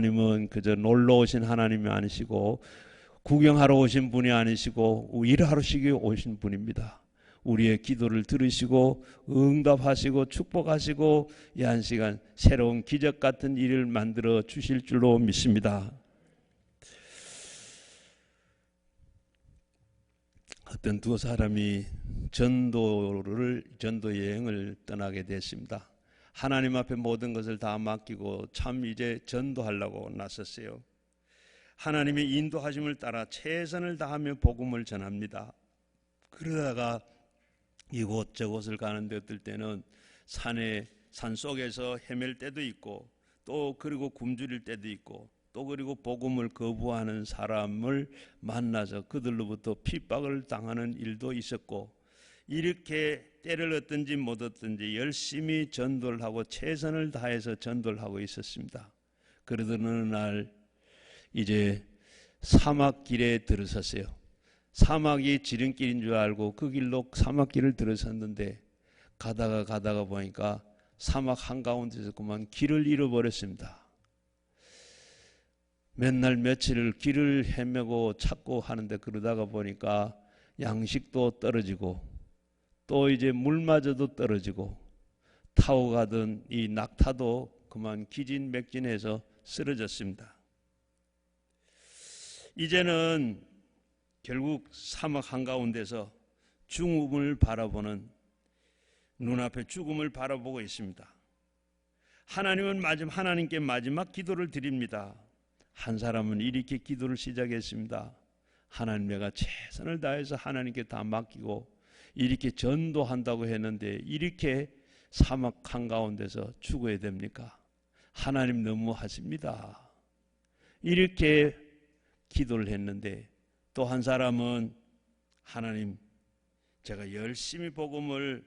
하나님은 그저 놀러 오신 하나님이 아니시고 구경하러 오신 분이 아니시고 일하러 오신 분입니다. 우리의 기도를 들으시고 응답하시고 축복하시고 이 한 시간 새로운 기적 같은 일을 만들어 주실 줄로 믿습니다. 어떤 두 사람이 전도 여행을 떠나게 됐습니다. 하나님 앞에 모든 것을 다 맡기고 참 이제 전도하려고 나섰어요. 하나님의 인도하심을 따라 최선을 다하며 복음을 전합니다. 그러다가 이곳저곳을 가는데 어떨 때는 산속에서 헤맬 때도 있고 또 그리고 굶주릴 때도 있고 또 그리고 복음을 거부하는 사람을 만나서 그들로부터 핍박을 당하는 일도 있었고 이렇게 때를 얻든지 못 얻든지 열심히 전도를 하고 최선을 다해서 전도를 하고 있었습니다. 그러던 어느 날 이제 사막길에 들어섰어요. 사막이 지름길인 줄 알고 그 길로 사막길을 들어섰는데 가다가 보니까 사막 한가운데서 그만 길을 잃어버렸습니다. 맨날 며칠을 길을 헤매고 찾고 하는데 그러다가 보니까 양식도 떨어지고 또 이제 물마저도 떨어지고 타고 가던 이 낙타도 그만 기진맥진해서 쓰러졌습니다. 이제는 결국 사막 한가운데서 죽음을 바라보는 눈앞에 죽음을 바라보고 있습니다. 하나님께 마지막 기도를 드립니다. 한 사람은 이렇게 기도를 시작했습니다. 하나님, 내가 최선을 다해서 하나님께 다 맡기고 이렇게 전도한다고 했는데 이렇게 사막 한가운데서 죽어야 됩니까? 하나님 너무하십니다. 이렇게 기도를 했는데 또 한 사람은 하나님, 제가 열심히 복음을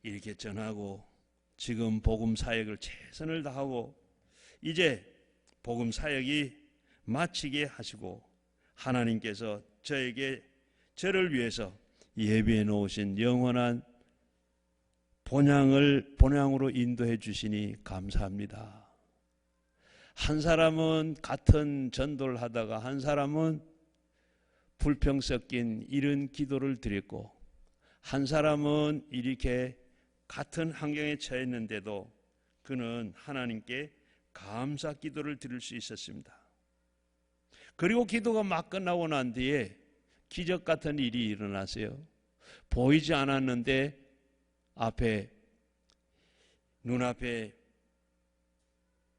이렇게 전하고 지금 복음 사역을 최선을 다하고 이제 복음 사역이 마치게 하시고 하나님께서 저를 위해서 예비해 놓으신 영원한 본향으로 인도해 주시니 감사합니다. 한 사람은 같은 전도를 하다가 한 사람은 불평 섞인 이런 기도를 드렸고 한 사람은 이렇게 같은 환경에 처했는데도 그는 하나님께 감사 기도를 드릴 수 있었습니다. 그리고 기도가 막 끝나고 난 뒤에 기적 같은 일이 일어났어요. 보이지 않았는데 눈앞에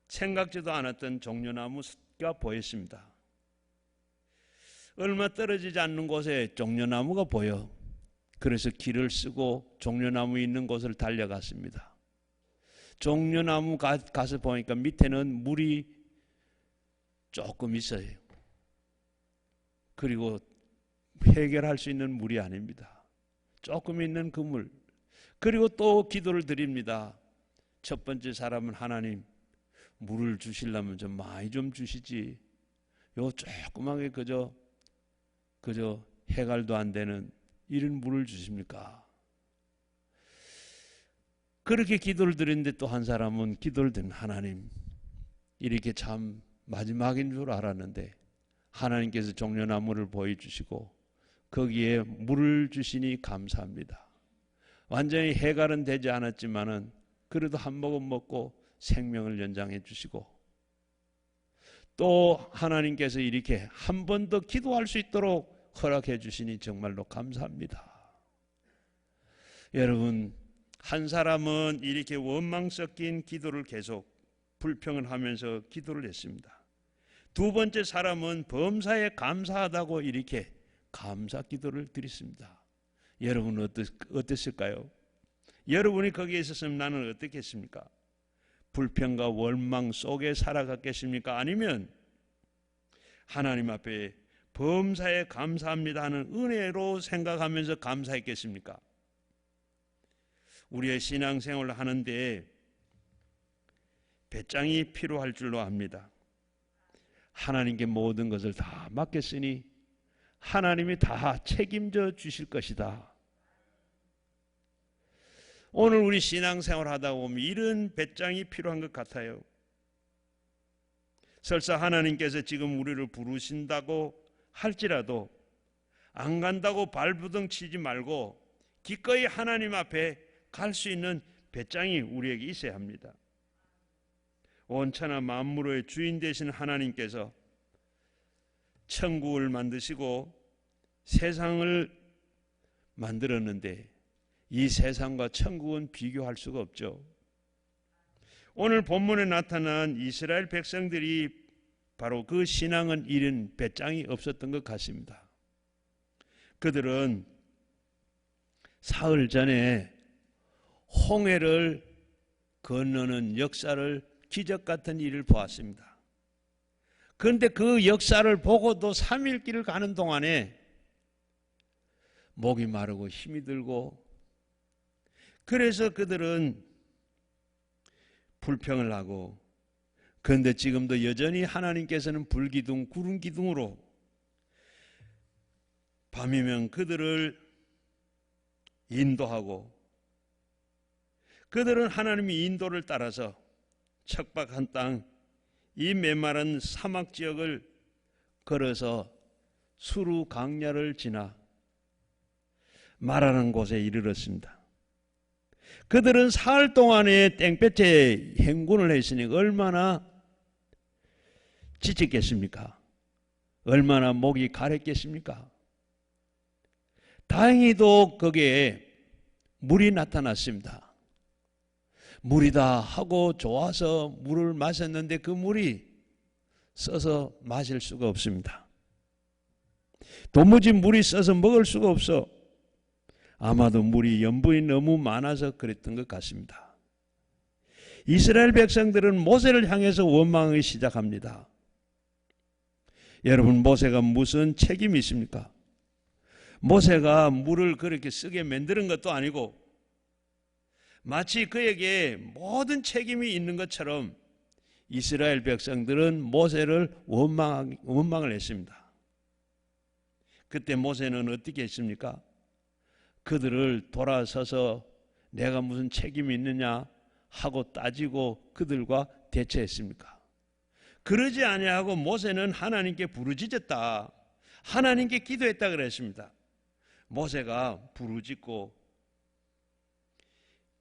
생각지도 않았던 종려나무가 보였습니다. 얼마 떨어지지 않는 곳에 종려나무가 보여. 그래서 길을 쓰고 종려나무 있는 곳을 달려갔습니다. 종려나무 가서 보니까 밑에는 물이 조금 있어요. 그리고 해결할 수 있는 물이 아닙니다. 조금 있는 그 물. 그리고 또 기도를 드립니다. 첫 번째 사람은 하나님, 물을 주시려면 좀 많이 좀 주시지. 요 조그맣게 그저 해갈도 안 되는 이런 물을 주십니까? 그렇게 기도를 드렸는데 또 한 사람은 기도를 드린 하나님, 이렇게 참 마지막인 줄 알았는데 하나님께서 종려나무를 보여주시고 거기에 물을 주시니 감사합니다. 완전히 해갈은 되지 않았지만은 그래도 한 모금 먹고 생명을 연장해 주시고 또 하나님께서 이렇게 한 번 더 기도할 수 있도록 허락해 주시니 정말로 감사합니다. 여러분, 한 사람은 이렇게 원망 섞인 기도를 계속 불평을 하면서 기도를 했습니다. 두 번째 사람은 범사에 감사하다고 이렇게 감사 기도를 드렸습니다. 여러분은 어땠을까요? 여러분이 거기에 있었으면 나는 어떻겠습니까? 불평과 원망 속에 살아갔겠습니까? 아니면 하나님 앞에 범사에 감사합니다 하는 은혜로 생각하면서 감사했겠습니까? 우리의 신앙생활을 하는데 배짱이 필요할 줄로 압니다. 하나님께 모든 것을 다 맡겼으니 하나님이 다 책임져 주실 것이다. 오늘 우리 신앙생활 하다 보면 이런 배짱이 필요한 것 같아요. 설사 하나님께서 지금 우리를 부르신다고 할지라도 안 간다고 발부둥 치지 말고 기꺼이 하나님 앞에 갈 수 있는 배짱이 우리에게 있어야 합니다. 온천하 만물의 주인 되신 하나님께서 천국을 만드시고 세상을 만들었는데 이 세상과 천국은 비교할 수가 없죠. 오늘 본문에 나타난 이스라엘 백성들이 바로 그 신앙은 잃은 배짱이 없었던 것 같습니다. 그들은 사흘 전에 홍해를 건너는 역사를 기적 같은 일을 보았습니다. 그런데 그 역사를 보고도 3일 길을 가는 동안에 목이 마르고 힘이 들고 그래서 그들은 불평을 하고 그런데 지금도 여전히 하나님께서는 불기둥, 구름기둥으로 밤이면 그들을 인도하고 그들은 하나님의 인도를 따라서 척박한 땅, 이 메마른 사막 지역을 걸어서 수루 강야를 지나 마라는 곳에 이르렀습니다. 그들은 사흘 동안의 땡볕에 행군을 했으니 얼마나 지쳤겠습니까? 얼마나 목이 가랬겠습니까? 다행히도 거기에 물이 나타났습니다. 물이다 하고 좋아서 물을 마셨는데 그 물이 써서 마실 수가 없습니다. 도무지 물이 써서 먹을 수가 없어. 아마도 물이 염분이 너무 많아서 그랬던 것 같습니다. 이스라엘 백성들은 모세를 향해서 원망하기 시작합니다. 여러분, 모세가 무슨 책임이 있습니까? 모세가 물을 그렇게 쓰게 만드는 것도 아니고 마치 그에게 모든 책임이 있는 것처럼 이스라엘 백성들은 모세를 원망을 했습니다. 그때 모세는 어떻게 했습니까? 그들을 돌아서서 내가 무슨 책임이 있느냐 하고 따지고 그들과 대처했습니까? 그러지 아니하고 모세는 하나님께 부르짖었다. 하나님께 기도했다 그랬습니다. 모세가 부르짖고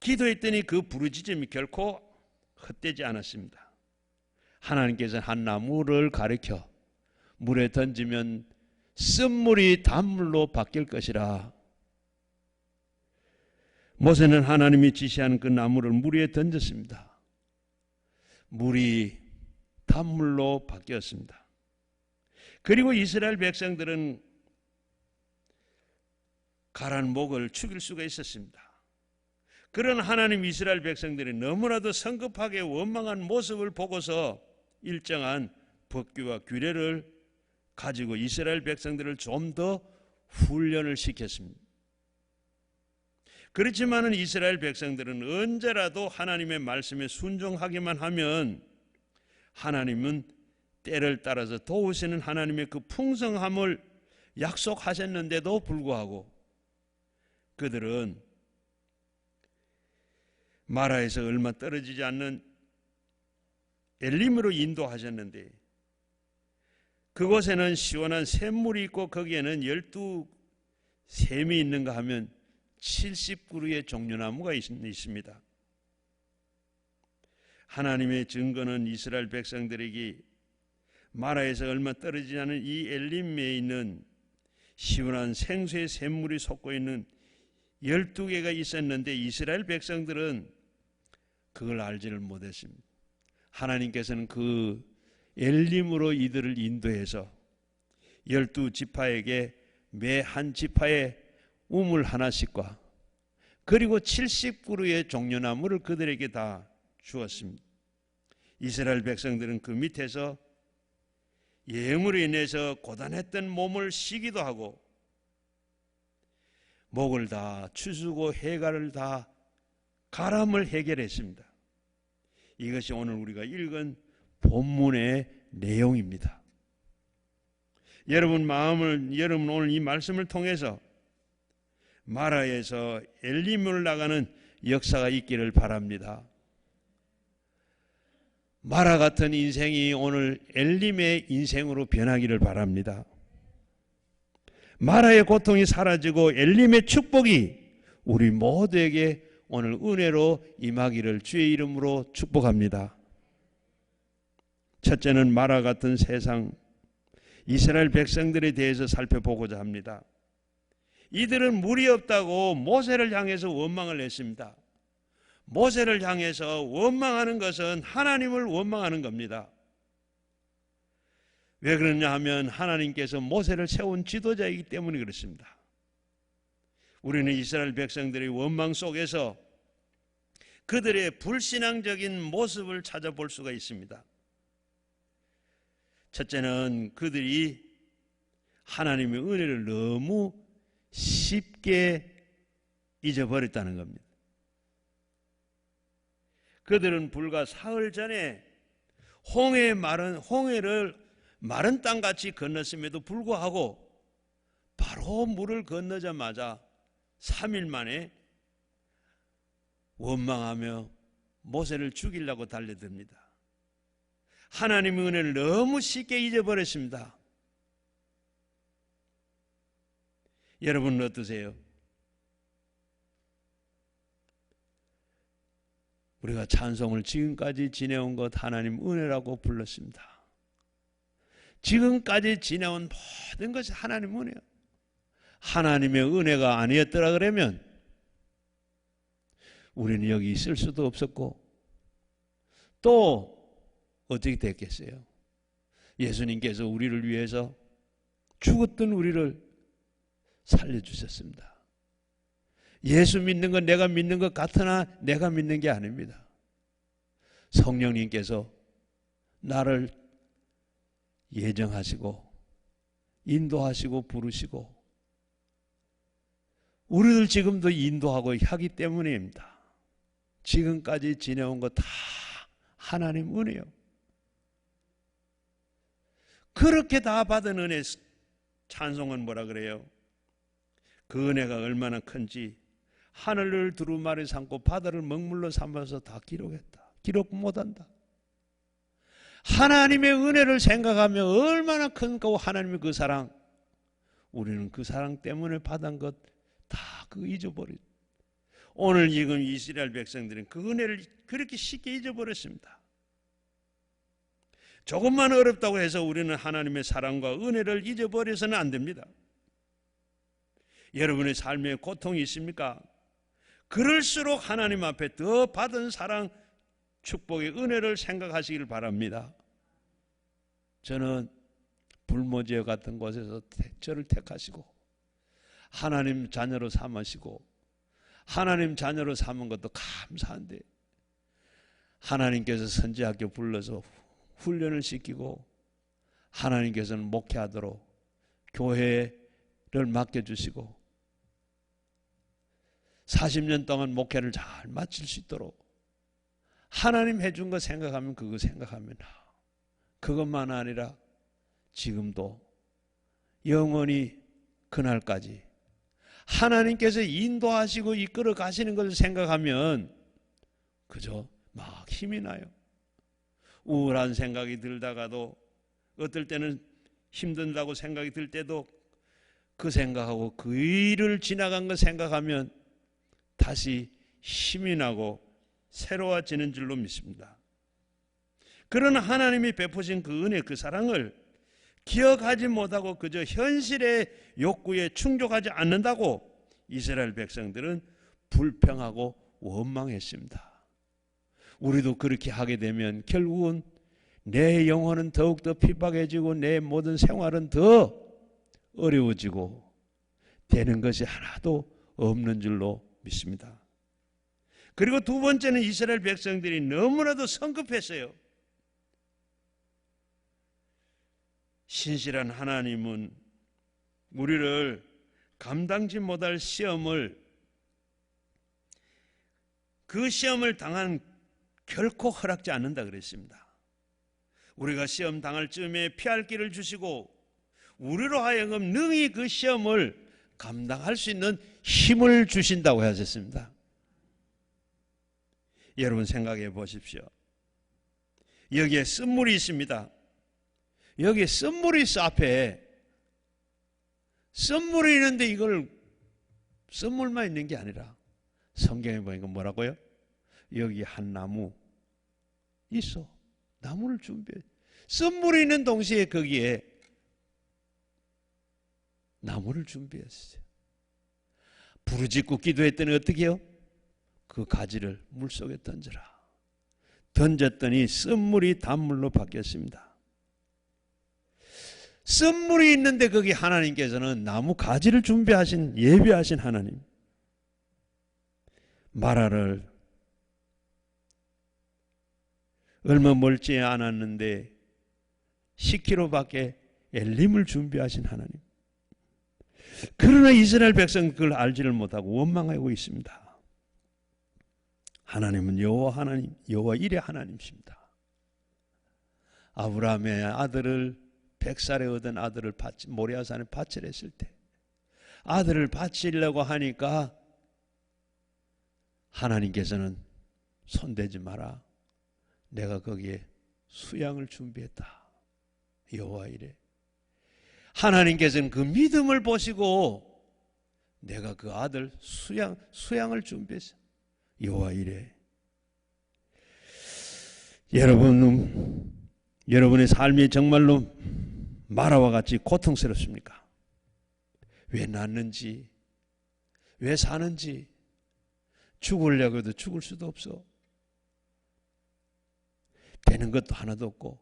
기도했더니 그 부르짖음이 결코 헛되지 않았습니다. 하나님께서 한 나무를 가리켜 물에 던지면 쓴물이 단물로 바뀔 것이라. 모세는 하나님이 지시한 그 나무를 물 위에 던졌습니다. 물이 단물로 바뀌었습니다. 그리고 이스라엘 백성들은 가란 목을 죽일 수가 있었습니다. 그런 하나님 이스라엘 백성들이 너무나도 성급하게 원망한 모습을 보고서 일정한 법규와 규례를 가지고 이스라엘 백성들을 좀 더 훈련을 시켰습니다. 그렇지만 이스라엘 백성들은 언제라도 하나님의 말씀에 순종하기만 하면 하나님은 때를 따라서 도우시는 하나님의 그 풍성함을 약속하셨는데도 불구하고 그들은 마라에서 얼마 떨어지지 않는 엘림으로 인도하셨는데 그곳에는 시원한 샘물이 있고 거기에는 12샘이 있는가 하면 70그루의 종려나무가 있습니다. 하나님의 증거는 이스라엘 백성들에게 마라에서 얼마 떨어지지 않은 이 엘림에 있는 시원한 생수의 샘물이 솟고 있는 12개가 있었는데 이스라엘 백성들은 그걸 알지를 못했습니다. 하나님께서는 그 엘림으로 이들을 인도해서 12지파에게 매 한 지파에 우물 하나씩과 그리고 70그루의 종려나무를 그들에게 다 주었습니다. 이스라엘 백성들은 그 밑에서 예물로 인해서 고단했던 몸을 쉬기도 하고 목을 다 추수고 해갈을 다 가람을 해결했습니다. 이것이 오늘 우리가 읽은 본문의 내용입니다. 여러분 오늘 이 말씀을 통해서 마라에서 엘림으로 나가는 역사가 있기를 바랍니다. 마라 같은 인생이 오늘 엘림의 인생으로 변하기를 바랍니다. 마라의 고통이 사라지고 엘림의 축복이 우리 모두에게 오늘 은혜로 임하기를 주의 이름으로 축복합니다. 첫째는 마라 같은 세상, 이스라엘 백성들에 대해서 살펴보고자 합니다. 이들은 물이 없다고 모세를 향해서 원망을 했습니다. 모세를 향해서 원망하는 것은 하나님을 원망하는 겁니다. 왜 그러냐 하면 하나님께서 모세를 세운 지도자이기 때문에 그렇습니다. 우리는 이스라엘 백성들의 원망 속에서 그들의 불신앙적인 모습을 찾아볼 수가 있습니다. 첫째는 그들이 하나님의 은혜를 너무 쉽게 잊어버렸다는 겁니다. 그들은 불과 사흘 전에 홍해를 마른 땅같이 건넜음에도 불구하고 바로 물을 건너자마자 3일 만에 원망하며 모세를 죽이려고 달려듭니다. 하나님의 은혜를 너무 쉽게 잊어버렸습니다. 여러분은 어떠세요? 우리가 찬송을 지금까지 지내온 것 하나님 은혜라고 불렀습니다. 지금까지 지내온 모든 것이 하나님 은혜예요. 하나님의 은혜가 아니었더라 그러면 우리는 여기 있을 수도 없었고 또 어떻게 됐겠어요? 예수님께서 우리를 위해서 죽었던 우리를 살려주셨습니다. 예수 믿는 건 내가 믿는 것 같으나 내가 믿는 게 아닙니다. 성령님께서 나를 예정하시고 인도하시고 부르시고 우리를 지금도 인도하고 하기 때문입니다. 지금까지 지내온 거 다 하나님 은혜요. 그렇게 다 받은 은혜, 찬송은 뭐라 그래요? 그 은혜가 얼마나 큰지 하늘을 두루마리 삼고 바다를 먹물로 삼아서 다 기록했다. 기록 못한다. 하나님의 은혜를 생각하며 얼마나 큰고 하나님의 그 사랑, 우리는 그 사랑 때문에 받은 것 다 그 잊어버린. 오늘 지금 이스라엘 백성들은 그 은혜를 그렇게 쉽게 잊어버렸습니다. 조금만 어렵다고 해서 우리는 하나님의 사랑과 은혜를 잊어버려서는 안 됩니다. 여러분의 삶에 고통이 있습니까? 그럴수록 하나님 앞에 더 받은 사랑, 축복의 은혜를 생각하시길 바랍니다. 저는 불모지역 같은 곳에서 저를 택하시고 하나님 자녀로 삼으시고 하나님 자녀로 삼은 것도 감사한데 하나님께서 선지학교 불러서 훈련을 시키고 하나님께서는 목회하도록 교회를 맡겨주시고 40년 동안 목회를 잘 마칠 수 있도록 하나님 해준 거 생각하면 그거 생각하면 그것만 아니라 지금도 영원히 그날까지 하나님께서 인도하시고 이끌어 가시는 것을 생각하면 그저 막 힘이 나요. 우울한 생각이 들다가도 어떨 때는 힘든다고 생각이 들 때도 그 생각하고 그 일을 지나간 거 생각하면 다시 힘이 나고 새로워지는 줄로 믿습니다. 그러나 하나님이 베푸신 그 은혜, 그 사랑을 기억하지 못하고 그저 현실의 욕구에 충족하지 않는다고 이스라엘 백성들은 불평하고 원망했습니다. 우리도 그렇게 하게 되면 결국은 내 영혼은 더욱더 핍박해지고 내 모든 생활은 더 어려워지고 되는 것이 하나도 없는 줄로 믿습니다. 그리고 두 번째는 이스라엘 백성들이 너무나도 성급했어요. 신실한 하나님은 우리를 감당지 못할 시험을 그 시험을 당한 결코 허락지 않는다 그랬습니다. 우리가 시험 당할 즈음에 피할 길을 주시고 우리로 하여금 능히 그 시험을 감당할 수 있는 힘을 주신다고 하셨습니다. 여러분 생각해 보십시오. 여기에 쓴물이 있습니다. 여기에 쓴물이 있어. 앞에 쓴물이 있는데 이걸 쓴물만 있는 게 아니라 성경에 보니까 뭐라고요? 여기 한 나무 있어. 나무를 준비해. 쓴물이 있는 동시에 거기에 나무를 준비했어요. 부르짖고 기도했더니 어떻게 해요? 그 가지를 물속에 던져라. 던졌더니 쓴물이 단물로 바뀌었습니다. 쓴물이 있는데 거기 하나님께서는 나무 가지를 준비하신, 예비하신 하나님. 마라를 얼마 멀지 않았는데 10km밖에 엘림을 준비하신 하나님. 그러나 이스라엘 백성은 그걸 알지를 못하고 원망하고 있습니다. 하나님은 여호와 하나님, 여호와 일의 하나님이십니다. 아브라함의 아들을 100살에 얻은 아들을 모리아산에 바치려 했을 때 아들을 바치려고 하니까 하나님께서는 손대지 마라. 내가 거기에 수양을 준비했다. 여호와 이래. 하나님께서는 그 믿음을 보시고 내가 그 아들 수양을 준비했어. 여호와 이래. 여러분의 삶이 정말로 마라와 같이 고통스럽습니까? 왜 낳는지, 왜 사는지, 죽으려고 해도 죽을 수도 없어. 되는 것도 하나도 없고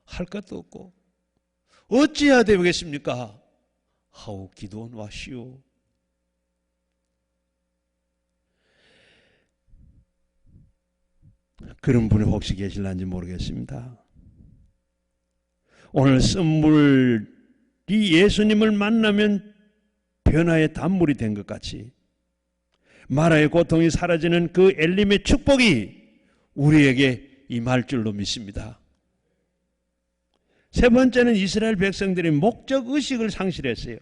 할 것도 없고 어찌해야 되겠습니까? 하오 기도원 와시오. 그런 분이 혹시 계실는지 모르겠습니다. 오늘 쓴물이 예수님을 만나면 변화의 단물이 된 것 같이 마라의 고통이 사라지는 그 엘림의 축복이 우리에게 임할 줄로 믿습니다. 세 번째는 이스라엘 백성들이 목적의식을 상실했어요.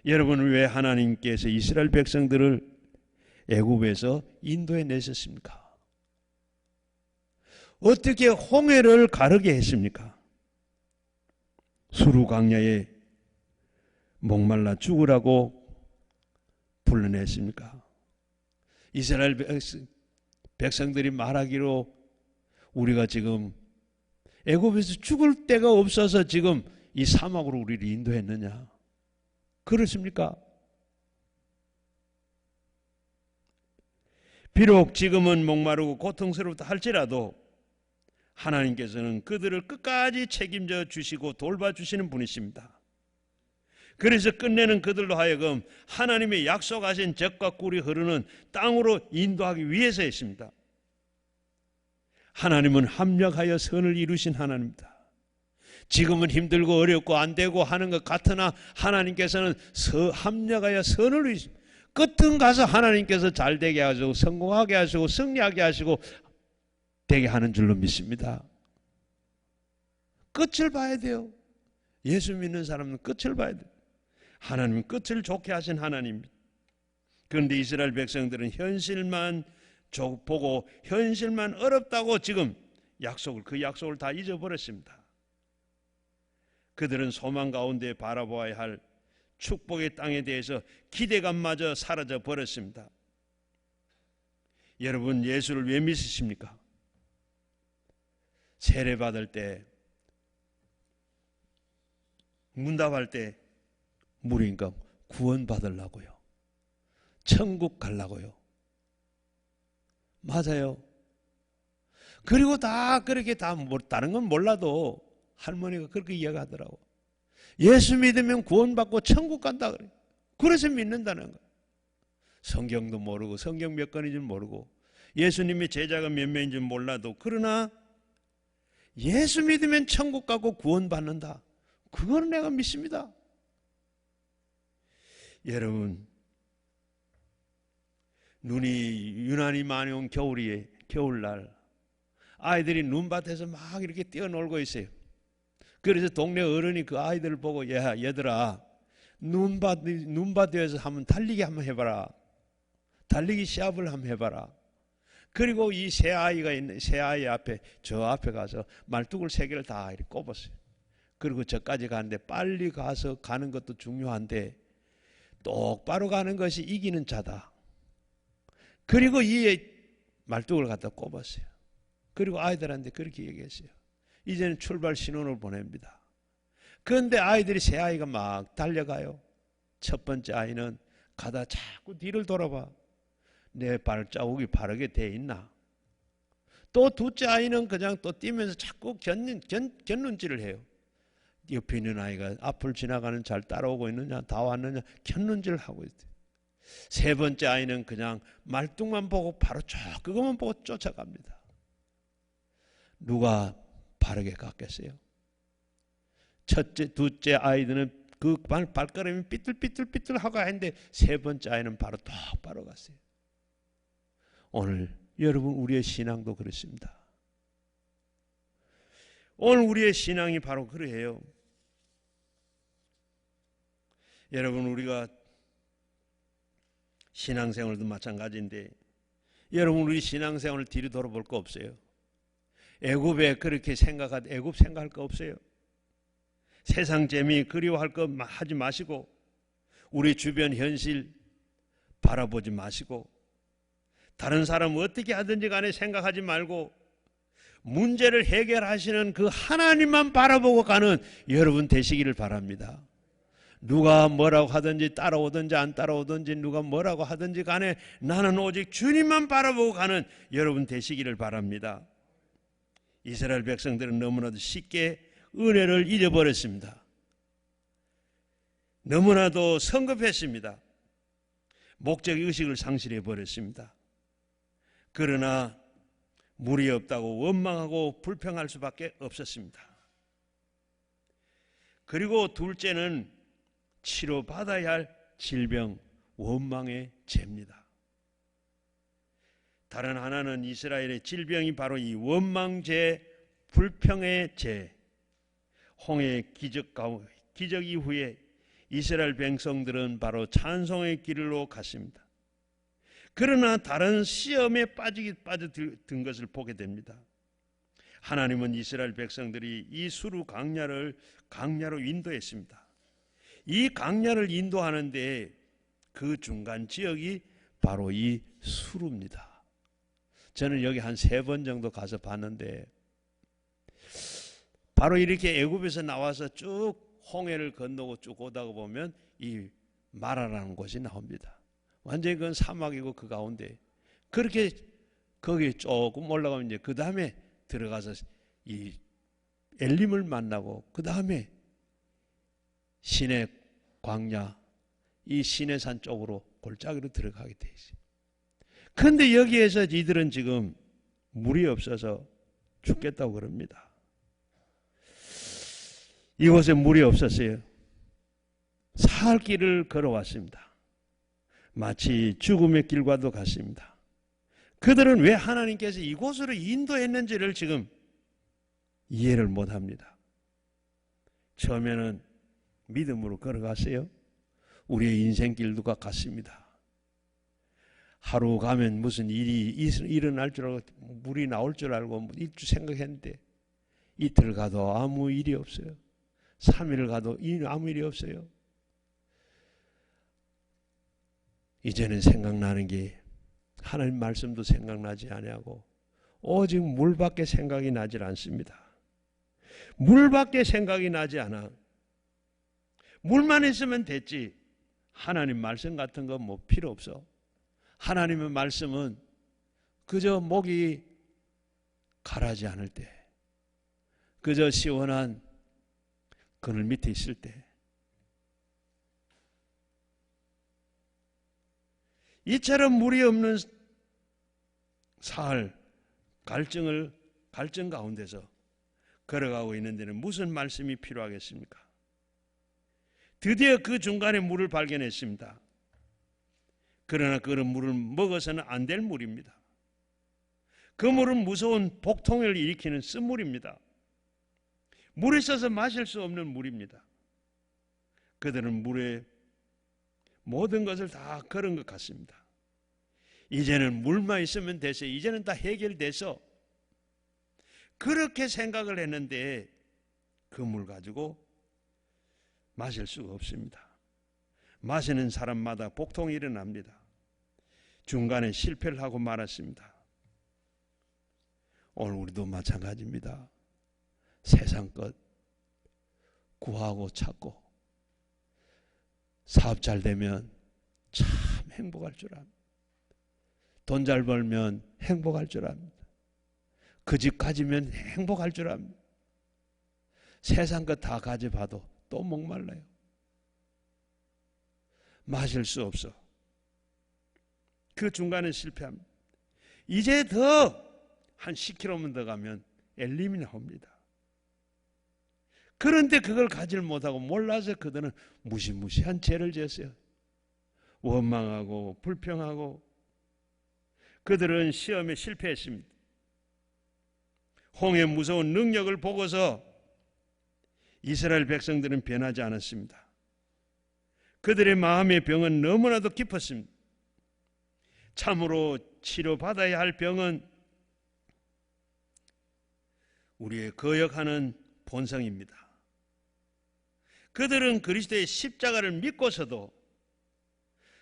여러분, 왜 하나님께서 이스라엘 백성들을 애굽에서 인도해 내셨습니까? 어떻게 홍해를 가르게 했습니까? 수루 광야에 목말라 죽으라고 불러냈습니까? 이스라엘 백성들이 말하기로 우리가 지금 애굽에서 죽을 데가 없어서 지금 이 사막으로 우리를 인도했느냐? 그렇습니까? 비록 지금은 목마르고 고통스럽다 할지라도 하나님께서는 그들을 끝까지 책임져 주시고 돌봐주시는 분이십니다. 그래서 끝내는 그들로 하여금 하나님의 약속하신 젖과 꿀이 흐르는 땅으로 인도하기 위해서 했습니다. 하나님은 합력하여 선을 이루신 하나님입니다. 지금은 힘들고 어렵고 안 되고 하는 것 같으나 하나님께서는 합력하여 선을 이루십니다. 끝은 가서 하나님께서 잘 되게 하시고 성공하게 하시고 승리하게 하시고 되게 하는 줄로 믿습니다. 끝을 봐야 돼요. 예수 믿는 사람은 끝을 봐야 돼요. 하나님은 끝을 좋게 하신 하나님입니다. 그런데 이스라엘 백성들은 현실만 보고 현실만 어렵다고 지금 그 약속을 다 잊어버렸습니다. 그들은 소망 가운데 바라보아야 할 축복의 땅에 대해서 기대감마저 사라져 버렸습니다. 여러분, 예수를 왜 믿으십니까? 세례받을 때, 문답할 때 물으니까 구원받으려고요. 천국 가려고요. 맞아요. 그리고 다 그렇게 다른 건 몰라도 할머니가 그렇게 이야기하더라고. 예수 믿으면 구원받고 천국 간다 그래. 그래서 믿는다는 거야. 성경도 모르고 성경 몇 권인지 모르고 예수님의 제자가 몇 명인지 몰라도 그러나 예수 믿으면 천국 가고 구원받는다. 그거는 내가 믿습니다. 여러분, 눈이 유난히 많이 온 겨울날 아이들이 눈밭에서 막 이렇게 뛰어놀고 있어요. 그래서 동네 어른이 그 아이들을 보고 야, 얘들아, 눈밭 위에서 한번 달리기 한번 해봐라. 달리기 시합을 한번 해봐라. 그리고 이 새 아이가 있는 새 아이 앞에 저 앞에 가서 말뚝을 3개를 다 이렇게 꼽았어요. 그리고 저까지 가는데 빨리 가서 가는 것도 중요한데 똑바로 가는 것이 이기는 자다. 그리고 이 말뚝을 갖다 꼽았어요. 그리고 아이들한테 그렇게 얘기했어요. 이제는 출발 신호를 보냅니다. 그런데 아이들이 새 아이가 막 달려가요. 첫 번째 아이는 가다 자꾸 뒤를 돌아봐. 내 발자국이 바르게 돼 있나? 또 둘째 아이는 그냥 또 뛰면서 자꾸 곁눈질을 해요. 옆에 있는 아이가 앞을 지나가는 잘 따라오고 있느냐, 다 왔느냐 곁눈질을 하고 있대요. 세 번째 아이는 그냥 말뚝만 보고 바로 그것만 보고 쫓아갑니다. 누가 바르게 갔겠어요? 첫째, 둘째 아이들은 그 발걸음이 삐뚤삐뚤 하고 했는데 세 번째 아이는 바로 똑바로 갔어요. 오늘 여러분 우리의 신앙도 그렇습니다. 오늘 우리의 신앙이 바로 그래요. 여러분 우리가 신앙생활도 마찬가지인데 여러분 우리 신앙생활을 뒤로 돌아볼 거 없어요? 애굽에 그렇게 애굽 생각할 거 없어요? 세상 재미 그리워할 거 하지 마시고 우리 주변 현실 바라보지 마시고 다른 사람 어떻게 하든지 간에 생각하지 말고 문제를 해결하시는 그 하나님만 바라보고 가는 여러분 되시기를 바랍니다. 누가 뭐라고 하든지 따라오든지 안 따라오든지 누가 뭐라고 하든지 간에 나는 오직 주님만 바라보고 가는 여러분 되시기를 바랍니다. 이스라엘 백성들은 너무나도 쉽게 은혜를 잊어버렸습니다. 너무나도 성급했습니다. 목적의식을 상실해버렸습니다. 그러나 물이 없다고 원망하고 불평할 수밖에 없었습니다. 그리고 둘째는 치료받아야 할 질병, 원망의 죄입니다. 다른 하나는 이스라엘의 질병이 바로 이 원망죄, 불평의 죄, 홍해의 기적 이후에 이스라엘 백성들은 바로 찬송의 길로 갔습니다. 그러나 다른 시험에 빠져든 것을 보게 됩니다. 하나님은 이스라엘 백성들이 이 수르 강야로 인도했습니다. 이 강야를 인도하는데 그 중간 지역이 바로 이 수르입니다. 저는 여기 한 3번 정도 가서 봤는데 바로 이렇게 애굽에서 나와서 쭉 홍해를 건너고 쭉 오다가 보면 이 마라라는 곳이 나옵니다. 완전히 그건 사막이고 그 가운데 그렇게 거기 조금 올라가면 이제 그 다음에 들어가서 이 엘림을 만나고 그 다음에 시내 광야 이 시내산 쪽으로 골짜기로 들어가게 돼 있어요. 그런데 여기에서 이들은 지금 물이 없어서 죽겠다고 그럽니다. 이곳에 물이 없었어요. 살 길을 걸어왔습니다. 마치 죽음의 길과도 같습니다. 그들은 왜 하나님께서 이곳으로 인도했는지를 지금 이해를 못합니다. 처음에는 믿음으로 걸어갔어요. 우리의 인생길도 같습니다. 하루 가면 무슨 일이 일어날 줄 알고 물이 나올 줄 알고 일주 생각했는데 이틀 가도 아무 일이 없어요. 3일 가도 아무 일이 없어요. 이제는 생각나는 게 하나님 말씀도 생각나지 아니하고 오직 물밖에 생각이 나질 않습니다. 물밖에 생각이 나지 않아. 물만 있으면 됐지. 하나님 말씀 같은 건 뭐 필요 없어. 하나님의 말씀은 그저 목이 가라지 않을 때, 그저 시원한 그늘 밑에 있을 때, 이처럼 물이 없는 사흘 갈증 가운데서 걸어가고 있는 데는 무슨 말씀이 필요하겠습니까? 드디어 그 중간에 물을 발견했습니다. 그러나 그런 물을 먹어서는 안 될 물입니다. 그 물은 무서운 복통을 일으키는 쓴물입니다. 물에 있어서 마실 수 없는 물입니다. 그들은 물에 모든 것을 다 걸은 것 같습니다. 이제는 물만 있으면 됐어요. 이제는 다 해결돼서 그렇게 생각을 했는데 그 물 가지고 마실 수가 없습니다. 마시는 사람마다 복통이 일어납니다. 중간에 실패를 하고 말았습니다. 오늘 우리도 마찬가지입니다. 세상 것 구하고 찾고 사업 잘 되면 참 행복할 줄 압니다. 돈 잘 벌면 행복할 줄 압니다. 그 집 가지면 행복할 줄 압니다. 세상 것 다 가져봐도 또 목말라요. 마실 수 없어. 그 중간에 실패합니다. 이제 더 한 10km만 더 가면 엘림이 나옵니다. 그런데 그걸 가지를 못하고 몰라서 그들은 무시무시한 죄를 지었어요. 원망하고 불평하고 그들은 시험에 실패했습니다. 홍해의 무서운 능력을 보고서 이스라엘 백성들은 변하지 않았습니다. 그들의 마음의 병은 너무나도 깊었습니다. 참으로 치료받아야 할 병은 우리의 거역하는 본성입니다. 그들은 그리스도의 십자가를 믿고서도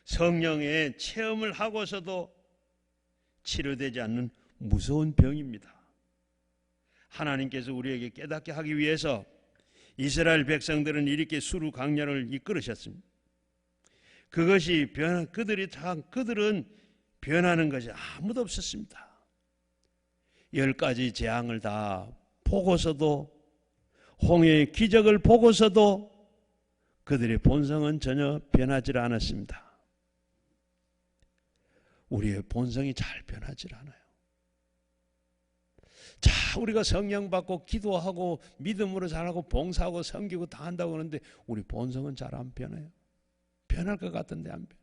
성령의 체험을 하고서도 치료되지 않는 무서운 병입니다. 하나님께서 우리에게 깨닫게 하기 위해서 이스라엘 백성들은 이렇게 수루 강야를 이끌으셨습니다. 그것이 그들은 변하는 것이 아무도 없었습니다. 10가지 재앙을 다 보고서도 홍해의 기적을 보고서도 그들의 본성은 전혀 변하지 않았습니다. 우리의 본성이 잘 변하지 않아요. 자, 우리가 성령 받고 기도하고 믿음으로 잘하고 봉사하고 섬기고 다 한다고 하는데 우리 본성은 잘 안 변해요. 변할 것 같은데 안 변해요.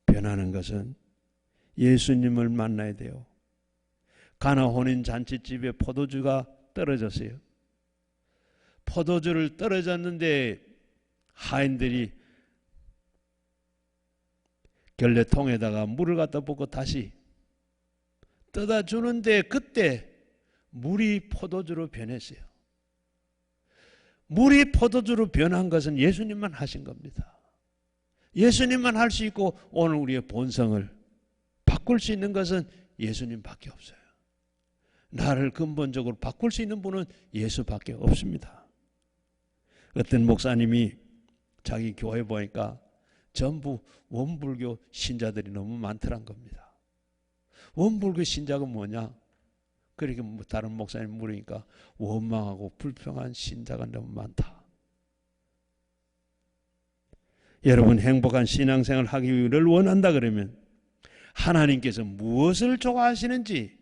변하는 것은 예수님을 만나야 돼요. 가나 혼인 잔치집에 포도주가 떨어졌어요. 포도주를 떨어졌는데 하인들이 결례통에다가 물을 갖다 붓고 다시 떠다 주는데 그때 물이 포도주로 변했어요. 물이 포도주로 변한 것은 예수님만 하신 겁니다. 예수님만 할 수 있고 오늘 우리의 본성을 바꿀 수 있는 것은 예수님밖에 없어요. 나를 근본적으로 바꿀 수 있는 분은 예수밖에 없습니다. 어떤 목사님이 자기 교회 보니까 전부 원불교 신자들이 너무 많더란 겁니다. 원불교 신자가 뭐냐? 그렇게 다른 목사님 물으니까 원망하고 불평한 신자가 너무 많다. 여러분 행복한 신앙생활을 하기를 원한다 그러면 하나님께서 무엇을 좋아하시는지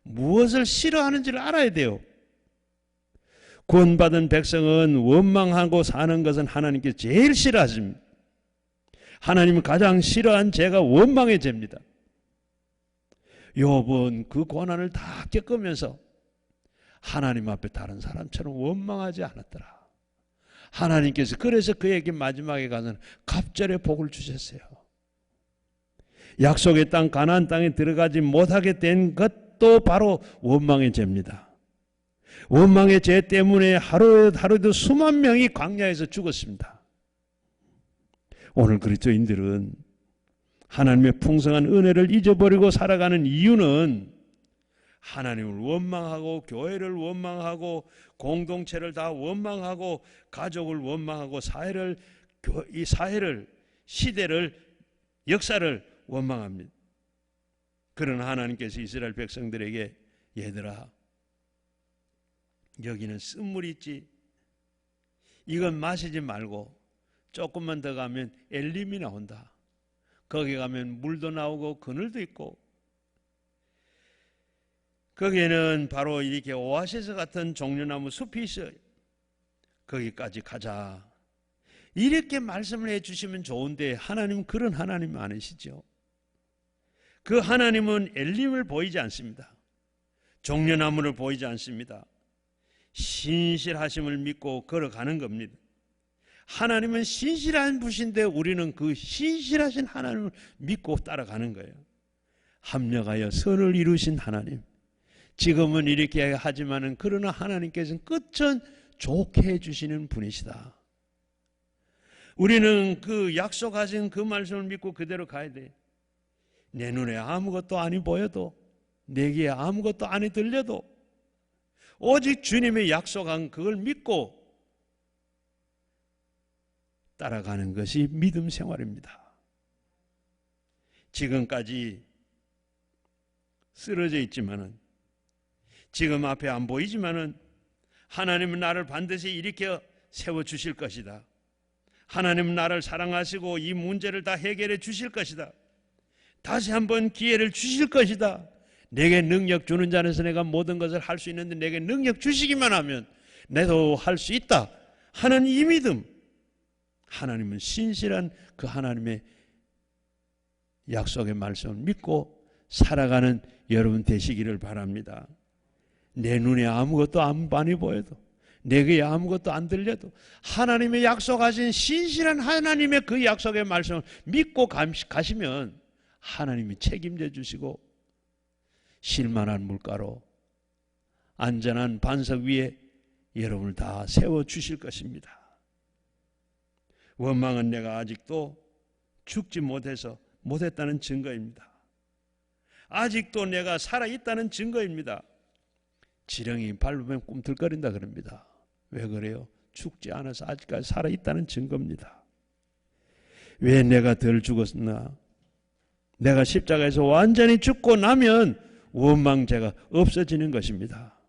무엇을 싫어하는지를 알아야 돼요. 구원받은 백성은 원망하고 사는 것은 하나님께서 제일 싫어하십니다. 하나님은 가장 싫어한 죄가 원망의 죄입니다. 욥은 그 고난을 다 겪으면서 하나님 앞에 다른 사람처럼 원망하지 않았더라. 하나님께서 그래서 그에게 마지막에 가서는 갑절의 복을 주셨어요. 약속의 땅 가나안 땅에 들어가지 못하게 된 것도 바로 원망의 죄입니다. 원망의 죄 때문에 하루에도 수만 명이 광야에서 죽었습니다. 오늘 그리스도인들은 하나님의 풍성한 은혜를 잊어버리고 살아가는 이유는 하나님을 원망하고 교회를 원망하고 공동체를 다 원망하고 가족을 원망하고 이 사회를 시대를 역사를 원망합니다. 그러나 하나님께서 이스라엘 백성들에게 얘들아 여기는 쓴물이 있지 이건 마시지 말고 조금만 더 가면 엘림이 나온다. 거기 가면 물도 나오고 그늘도 있고 거기에는 바로 이렇게 오아시스 같은 종려나무 숲이 있어요. 거기까지 가자. 이렇게 말씀을 해주시면 좋은데 하나님은 그런 하나님 아니시죠. 그 하나님은 엘림을 보이지 않습니다. 종려나무를 보이지 않습니다. 신실하심을 믿고 걸어가는 겁니다. 하나님은 신실한 분이신데 우리는 그 신실하신 하나님을 믿고 따라가는 거예요. 합력하여 선을 이루신 하나님, 지금은 이렇게 하지만은 그러나 하나님께서는 끝은 좋게 해주시는 분이시다. 우리는 그 약속하신 그 말씀을 믿고 그대로 가야 돼. 내 눈에 아무것도 아니 보여도, 내 귀에 아무것도 아니 들려도 오직 주님의 약속한 그걸 믿고 따라가는 것이 믿음 생활입니다. 지금까지 쓰러져 있지만은, 지금 앞에 안 보이지만은 하나님은 나를 반드시 일으켜 세워주실 것이다. 하나님은 나를 사랑하시고 이 문제를 다 해결해 주실 것이다. 다시 한번 기회를 주실 것이다. 내게 능력 주는 자에서 내가 모든 것을 할 수 있는데 내게 능력 주시기만 하면 내도 할 수 있다 하는 이 믿음, 하나님은 신실한 그 하나님의 약속의 말씀을 믿고 살아가는 여러분 되시기를 바랍니다. 내 눈에 아무것도 안 많이 보여도, 내 귀에 아무것도 안 들려도 하나님의 약속하신 신실한 하나님의 그 약속의 말씀을 믿고 가시면 하나님이 책임져 주시고 실만한 물가로 안전한 반석 위에 여러분을 다 세워주실 것입니다. 원망은 내가 아직도 죽지 못했다는 증거입니다. 아직도 내가 살아있다는 증거입니다. 지렁이 밟으면 꿈틀거린다 그럽니다. 왜 그래요? 죽지 않아서 아직까지 살아있다는 증거입니다. 왜 내가 덜 죽었나? 내가 십자가에서 완전히 죽고 나면 원망죄가 없어지는 것입니다.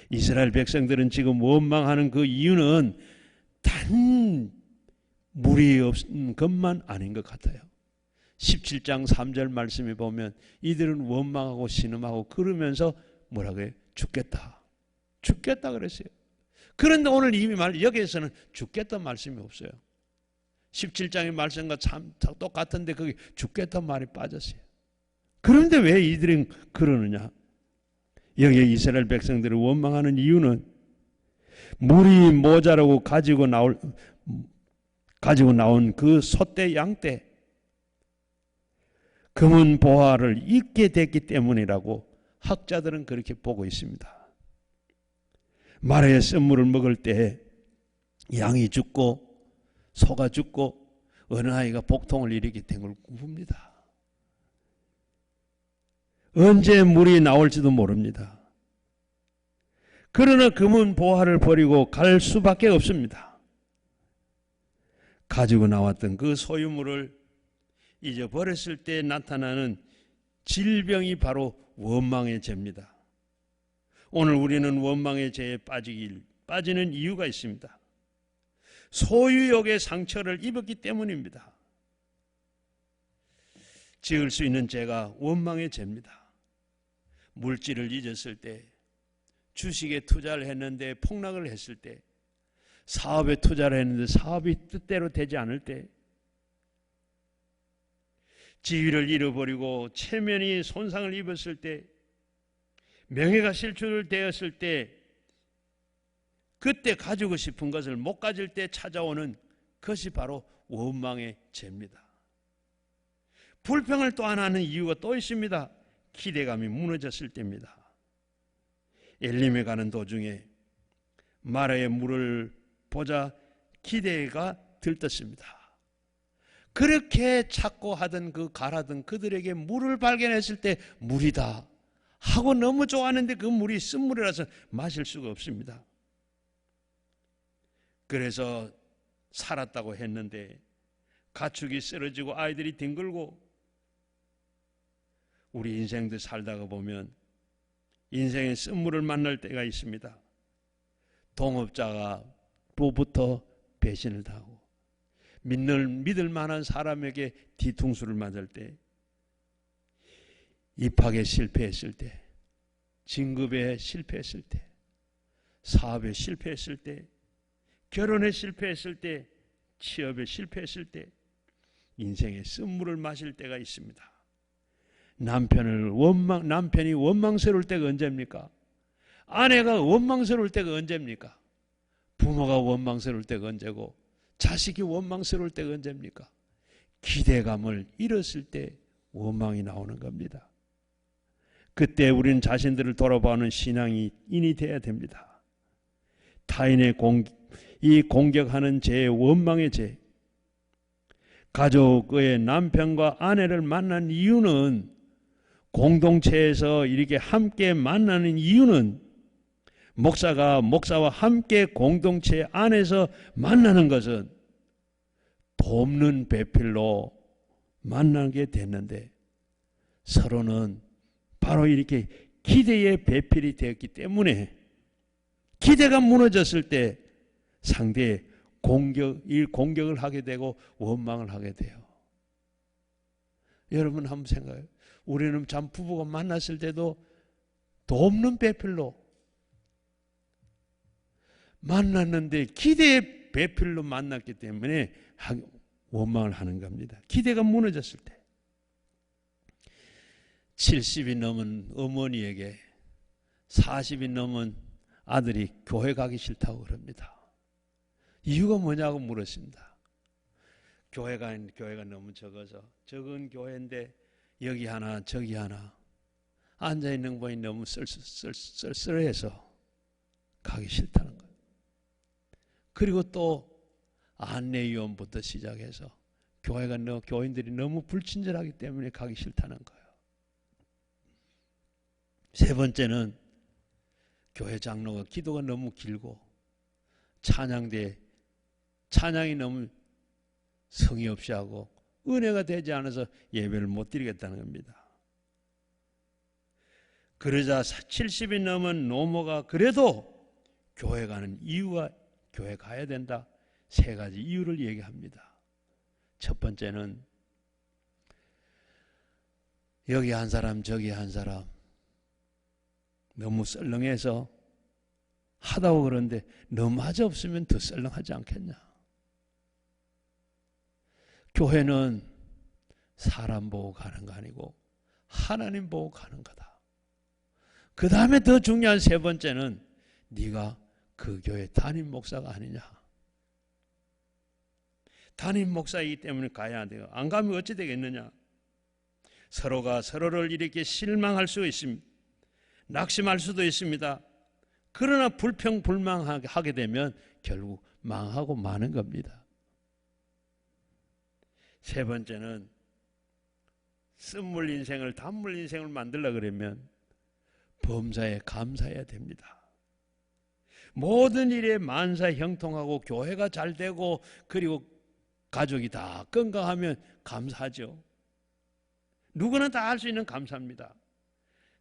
이스라엘 백성들은 지금 원망하는 그 이유는 단 물이 없는 것만 아닌 것 같아요. 17장 3절 말씀에 보면 이들은 원망하고 신음하고 그러면서 뭐라고 해요? 죽겠다. 죽겠다 그랬어요. 그런데 오늘 이미 여기에서는 죽겠다 말씀이 없어요. 17장의 말씀과 참 똑같은데 거기 죽겠다 말이 빠졌어요. 그런데 왜 이들은 그러느냐? 여기에 이스라엘 백성들을 원망하는 이유는 물이 모자라고 가지고 나온 그 소떼 양떼 금은 보화를 잊게 됐기 때문이라고 학자들은 그렇게 보고 있습니다. 말의 씀물을 먹을 때 양이 죽고 소가 죽고 어느 아이가 복통을 일으키게 된 걸 봅니다. 언제 물이 나올지도 모릅니다. 그러나 금은 보화를 버리고 갈 수밖에 없습니다. 가지고 나왔던 그 소유물을 잊어버렸을 때 나타나는 질병이 바로 원망의 죄입니다. 오늘 우리는 원망의 죄에 빠지는 이유가 있습니다. 소유욕의 상처를 입었기 때문입니다. 지을 수 있는 죄가 원망의 죄입니다. 물질을 잊었을 때, 주식에 투자를 했는데 폭락을 했을 때, 사업에 투자를 했는데 사업이 뜻대로 되지 않을 때, 지위를 잃어버리고 체면이 손상을 입었을 때, 명예가 실추되었을 때, 그때 가지고 싶은 것을 못 가질 때 찾아오는 것이 바로 원망의 죄입니다. 불평을 또 안 하는 이유가 또 있습니다. 기대감이 무너졌을 때입니다. 엘림에 가는 도중에 마라의 물을 보자 기대가 들떴습니다. 그렇게 찾고 하던 가라던 그들에게 물을 발견했을 때 물이다 하고 너무 좋아하는데 그 물이 쓴물이라서 마실 수가 없습니다. 그래서 살았다고 했는데 가축이 쓰러지고 아이들이 뒹굴고, 우리 인생도 살다가 보면 인생의 쓴물을 만날 때가 있습니다. 동업자가 로부터 배신을 당하고 믿을 만한 사람에게 뒤통수를 맞을 때, 입학에 실패했을 때, 진급에 실패했을 때, 사업에 실패했을 때, 결혼에 실패했을 때, 취업에 실패했을 때 인생의 쓴물을 마실 때가 있습니다. 남편이 원망스러울 때가 언제입니까? 아내가 원망스러울 때가 언제입니까? 부모가 원망스러울 때가 언제고 자식이 원망스러울 때가 언제입니까? 기대감을 잃었을 때 원망이 나오는 겁니다. 그때 우리는 자신들을 돌아보는 신앙이 인이 되어야 됩니다. 타인의 이 공격하는 죄, 원망의 죄, 가족의 남편과 아내를 만난 이유는, 공동체에서 이렇게 함께 만나는 이유는, 목사와 함께 공동체 안에서 만나는 것은 돕는 배필로 만나게 됐는데, 서로는 바로 이렇게 기대의 배필이 되었기 때문에 기대가 무너졌을 때 상대의 공격을 하게 되고 원망을 하게 돼요. 여러분 한번 생각해요. 우리는 참 부부가 만났을 때도 돕는 배필로 만났는데 기대의 배필로 만났기 때문에 원망을 하는 겁니다. 기대가 무너졌을 때. 70이 넘은 어머니에게 40이 넘은 아들이 교회 가기 싫다고 그럽니다. 이유가 뭐냐고 물었습니다. 교회가 너무 적어서, 적은 교회인데 여기 하나 저기 하나 앉아있는 분이 너무 쓸쓸해서 가기 싫다는 거예요. 그리고 또 안내위원부터 시작해서 교인들이 너무 불친절하기 때문에 가기 싫다는 거예요. 세 번째는 교회 장로가 기도가 너무 길고 찬양이 너무 성의 없이 하고 은혜가 되지 않아서 예배를 못 드리겠다는 겁니다. 그러자 70이 넘은 노모가 그래도 교회 가야 된다. 세 가지 이유를 얘기합니다. 첫 번째는 여기 한 사람 저기 한 사람 너무 썰렁해서 하다고 그러는데 너마저 없으면 더 썰렁하지 않겠냐. 교회는 사람 보고 가는 거 아니고 하나님 보고 가는 거다. 그 다음에 더 중요한 세 번째는 네가 그 교회 담임 목사가 아니냐. 담임 목사이기 때문에 가야 돼요. 안 가면 어찌 되겠느냐. 서로가 서로를 이렇게 실망할 수 있습니다. 낙심할 수도 있습니다. 그러나 불평불만하게 되면 결국 망하고 마는 겁니다. 세 번째는 쓴물 인생을 단물 인생을 만들려고 그러면 범사에 감사해야 됩니다. 모든 일에 만사 형통하고 교회가 잘 되고 그리고 가족이 다 건강하면 감사하죠. 누구나 다 할 수 있는 감사입니다.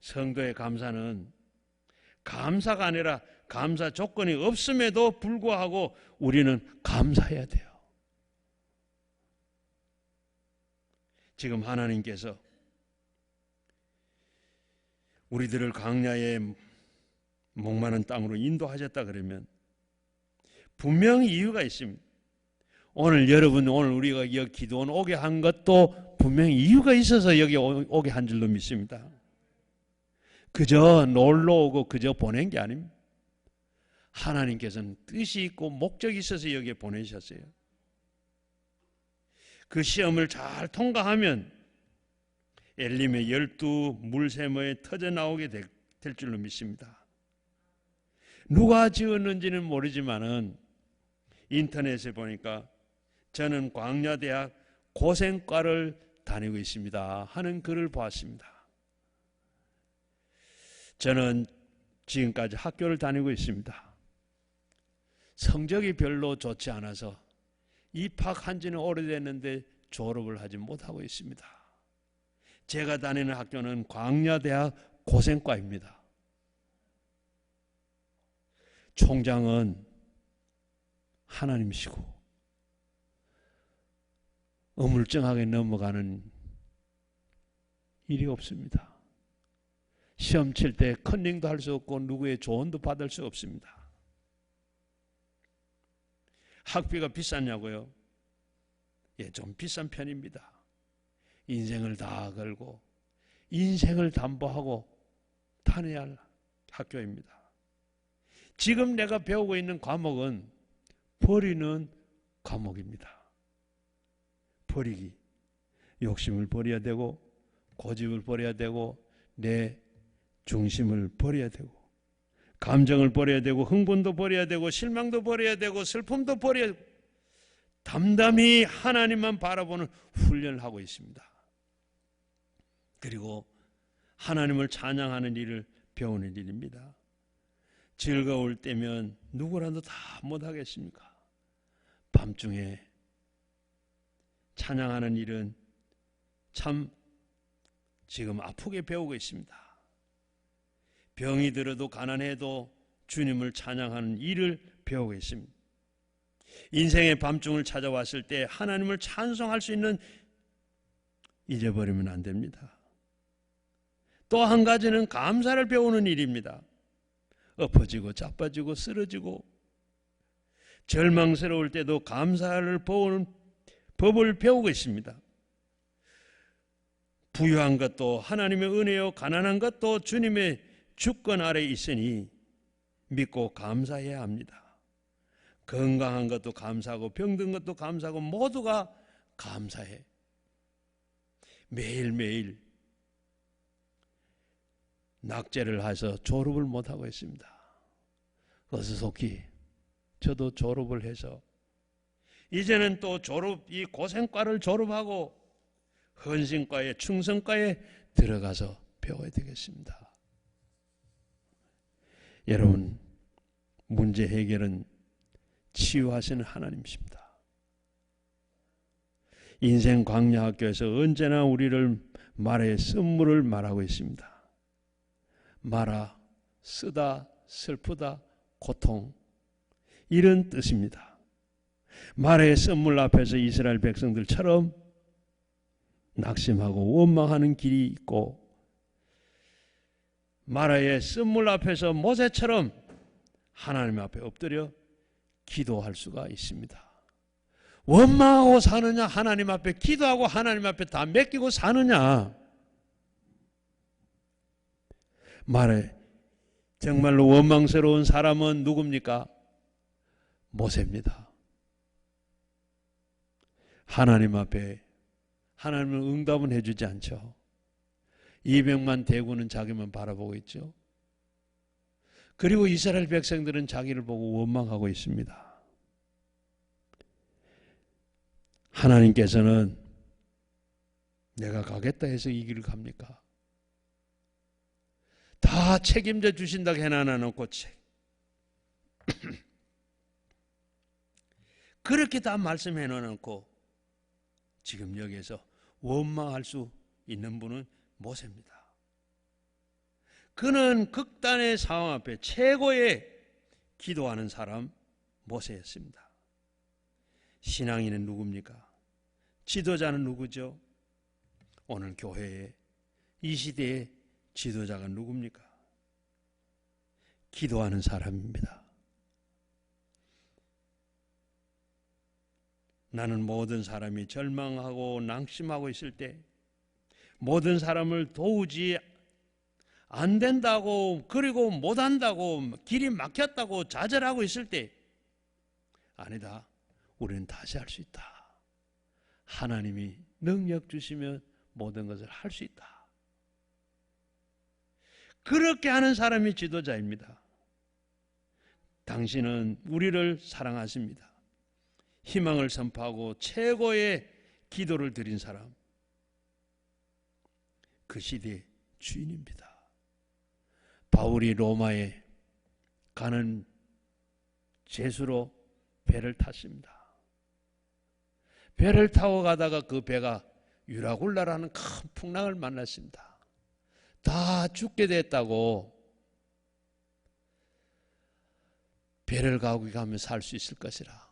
성도의 감사는 감사가 아니라 감사 조건이 없음에도 불구하고 우리는 감사해야 돼요. 지금 하나님께서 우리들을 광야의 목마른 땅으로 인도하셨다 그러면 분명히 이유가 있습니다. 오늘 우리가 여기 기도원 오게 한 것도 분명히 이유가 있어서 여기 오게 한 줄로 믿습니다. 그저 놀러 오고 그저 보낸 게 아닙니다. 하나님께서는 뜻이 있고 목적이 있어서 여기에 보내셨어요. 그 시험을 잘 통과하면 엘림의 12 물샘에 터져 나오게 될 줄로 믿습니다. 누가 지었는지는 모르지만은 인터넷에 보니까 저는 광야대학 고생과를 다니고 있습니다 하는 글을 보았습니다. 저는 지금까지 학교를 다니고 있습니다. 성적이 별로 좋지 않아서 입학한 지는 오래됐는데 졸업을 하지 못하고 있습니다. 제가 다니는 학교는 광야대학 고생과입니다. 총장은 하나님이시고 어물쩡하게 넘어가는 일이 없습니다. 시험 칠 때 컨닝도 할 수 없고 누구의 조언도 받을 수 없습니다. 학비가 비쌌냐고요? 예, 좀 비싼 편입니다. 인생을 다 걸고 인생을 담보하고 다녀야 할 학교입니다. 지금 내가 배우고 있는 과목은 버리는 과목입니다. 버리기. 욕심을 버려야 되고 고집을 버려야 되고 내 중심을 버려야 되고, 감정을 버려야 되고, 흥분도 버려야 되고, 실망도 버려야 되고, 슬픔도 버려야 되고, 담담히 하나님만 바라보는 훈련을 하고 있습니다. 그리고 하나님을 찬양하는 일을 배우는 일입니다. 즐거울 때면 누구라도 다 못하겠습니까? 밤중에 찬양하는 일은 참 지금 아프게 배우고 있습니다. 병이 들어도 가난해도 주님을 찬양하는 일을 배우고 있습니다. 인생의 밤중을 찾아왔을 때 하나님을 찬송할 수 있는, 잊어버리면 안 됩니다. 또 한 가지는 감사를 배우는 일입니다. 엎어지고 자빠지고 쓰러지고 절망스러울 때도 감사를 배우는 법을 배우고 있습니다. 부유한 것도 하나님의 은혜요, 가난한 것도 주님의 주권 아래 있으니 믿고 감사해야 합니다. 건강한 것도 감사하고 병든 것도 감사하고 모두가 감사해. 매일매일 낙제를 해서 졸업을 못하고 있습니다. 어서 속히 저도 졸업을 해서 이제는 또 이 고생과를 졸업하고 헌신과에, 충성과에 들어가서 배워야 되겠습니다. 여러분, 문제 해결은 치유하시는 하나님이십니다. 인생 광야학교에서 언제나 우리를 말의 선물을 말하고 있습니다. 말아, 쓰다, 슬프다, 고통, 이런 뜻입니다. 말의 선물 앞에서 이스라엘 백성들처럼 낙심하고 원망하는 길이 있고, 마라의 선물 앞에서 모세처럼 하나님 앞에 엎드려 기도할 수가 있습니다. 원망하고 사느냐, 하나님 앞에 기도하고 하나님 앞에 다 맡기고 사느냐. 말해, 정말로 원망스러운 사람은 누굽니까? 모세입니다. 하나님 앞에 하나님은 응답은 해주지 않죠. 200만 대군은 자기만 바라보고 있죠. 그리고 이스라엘 백성들은 자기를 보고 원망하고 있습니다. 하나님께서는 내가 가겠다 해서 이 길을 갑니까? 다 책임져 주신다 해놔놓고 그렇게 다 말씀해 놓고 지금 여기에서 원망할 수 있는 분은 모세입니다. 그는 극단의 상황 앞에 최고의 기도하는 사람 모세였습니다. 신앙인은 누굽니까? 지도자는 누구죠? 오늘 교회에, 이 시대의 지도자가 누굽니까? 기도하는 사람입니다. 나는 모든 사람이 절망하고 낙심하고 있을 때, 모든 사람을 도우지 안 된다고, 그리고 못한다고, 길이 막혔다고 좌절하고 있을 때, 아니다, 우리는 다시 할 수 있다. 하나님이 능력 주시면 모든 것을 할 수 있다. 그렇게 하는 사람이 지도자입니다. 당신은 우리를 사랑하십니다. 희망을 선포하고 최고의 기도를 드린 사람, 그 시대의 주인입니다. 바울이 로마에 가는 제수로 배를 탔습니다. 배를 타고 가다가 그 배가 유라굴라라는 큰 풍랑을 만났습니다. 다 죽게 됐다고, 배를 가고 가면 살 수 있을 것이라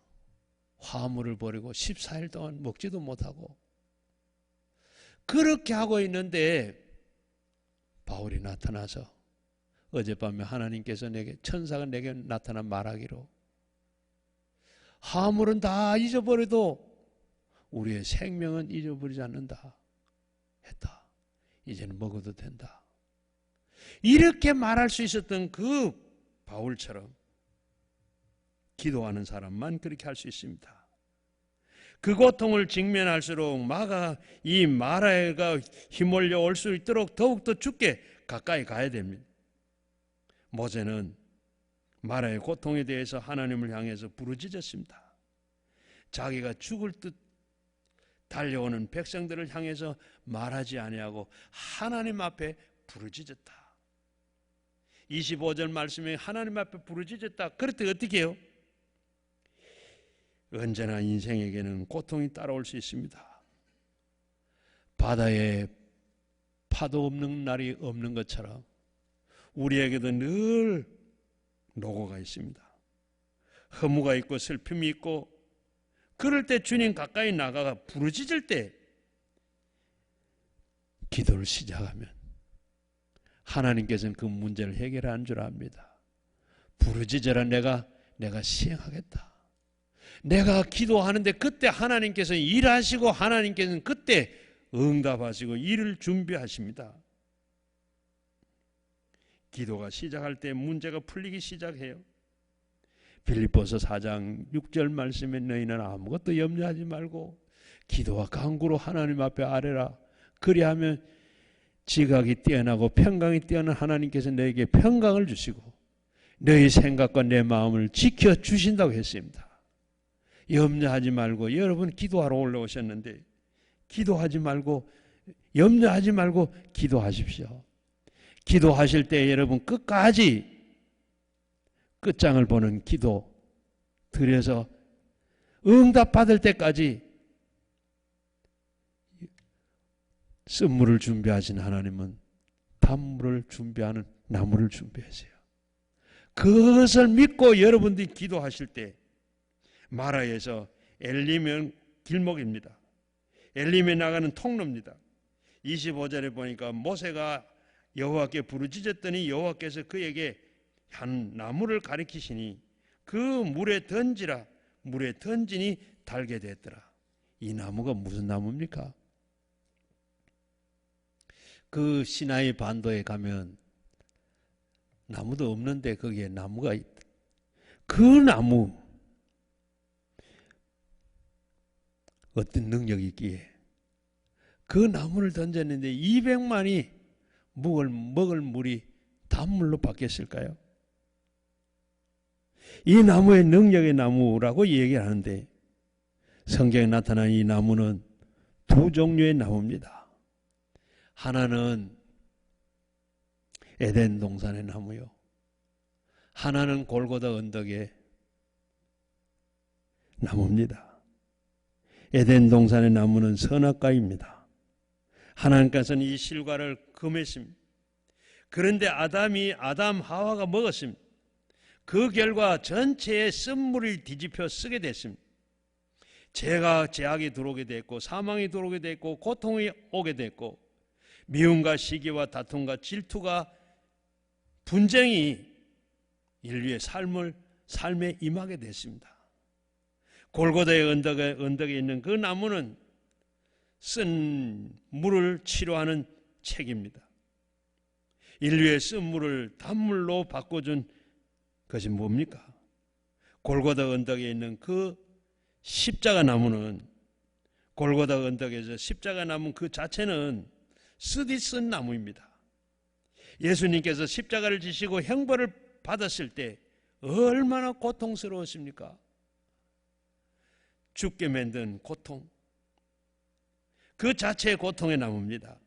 화물을 버리고 14일 동안 먹지도 못하고 그렇게 하고 있는데 바울이 나타나서 어젯밤에 하나님께서 천사가 내게 나타나 말하기로, 화물은 다 잊어버려도 우리의 생명은 잊어버리지 않는다 했다. 이제는 먹어도 된다. 이렇게 말할 수 있었던 그 바울처럼 기도하는 사람만 그렇게 할 수 있습니다. 그 고통을 직면할수록 이 마라가 힘올려 올 수 있도록 더욱더 죽게 가까이 가야 됩니다. 모세는 마라의 고통에 대해서 하나님을 향해서 부르짖었습니다. 자기가 죽을 듯 달려오는 백성들을 향해서 말하지 아니하고 하나님 앞에 부르짖었다. 25절 말씀에 하나님 앞에 부르짖었다. 그럴 때 어떻게 해요? 언제나 인생에게는 고통이 따라올 수 있습니다. 바다에 파도 없는 날이 없는 것처럼 우리에게도 늘 노고가 있습니다. 허무가 있고 슬픔이 있고, 그럴 때 주님 가까이 나가가 부르짖을 때 기도를 시작하면 하나님께서는 그 문제를 해결하는 줄 압니다. 부르짖어라, 내가 시행하겠다. 내가 기도하는데 그때 하나님께서 일하시고 하나님께서는 그때 응답하시고 일을 준비하십니다. 기도가 시작할 때 문제가 풀리기 시작해요. 빌립보서 4장 6절 말씀에 너희는 아무것도 염려하지 말고 기도와 간구로 하나님 앞에 아뢰라. 그리하면 지각이 뛰어나고 평강이 뛰어난 하나님께서 너에게 평강을 주시고 너희 생각과 내 마음을 지켜주신다고 했습니다. 염려하지 말고, 여러분 기도하러 올라오셨는데 기도하지 말고, 염려하지 말고 기도하십시오. 기도하실 때 여러분 끝까지 끝장을 보는 기도 드려서 응답받을 때까지 쓴물을 준비하신 하나님은 단물을 준비하는 나무를 준비하세요. 그것을 믿고 여러분들이 기도하실 때, 마라에서 엘림은 길목입니다. 엘림에 나가는 통로입니다. 25절에 보니까 모세가 여호와께 부르짖었더니 여호와께서 그에게 한 나무를 가리키시니 그 물에 던지라. 물에 던지니 달게 됐더라. 이 나무가 무슨 나무입니까? 그 시나이 반도에 가면 나무도 없는데 거기에 나무가 있다. 그 나무, 어떤 능력이 있기에 그 나무를 던졌는데 200만이 먹을 물이 단물로 바뀌었을까요? 이 나무의 능력의 나무라고 얘기하는데 성경에 나타난 이 나무는 두 종류의 나무입니다. 하나는 에덴 동산의 나무요, 하나는 골고다 언덕의 나무입니다. 에덴 동산의 나무는 선악과입니다. 하나님께서는 이 실과를 금했습니다. 그런데 아담 하와가 먹었습니다. 그 결과 전체의 쓴물을 뒤집혀 쓰게 됐습니다. 제약이 들어오게 됐고, 사망이 들어오게 됐고, 고통이 오게 됐고, 미움과 시기와 다툼과 질투가, 분쟁이 인류의 삶에 임하게 됐습니다. 골고다의 언덕에 있는 그 나무는 쓴 물을 치료하는 책입니다. 인류의 쓴 물을 단물로 바꿔준 것이 뭡니까? 골고다 언덕에 있는 그 십자가 나무는, 골고다 언덕에서 십자가 나무 그 자체는 쓰디 쓴 나무입니다. 예수님께서 십자가를 지시고 형벌을 받았을 때 얼마나 고통스러웠습니까? 죽게 만든 고통, 그 자체의 고통의 나무입니다.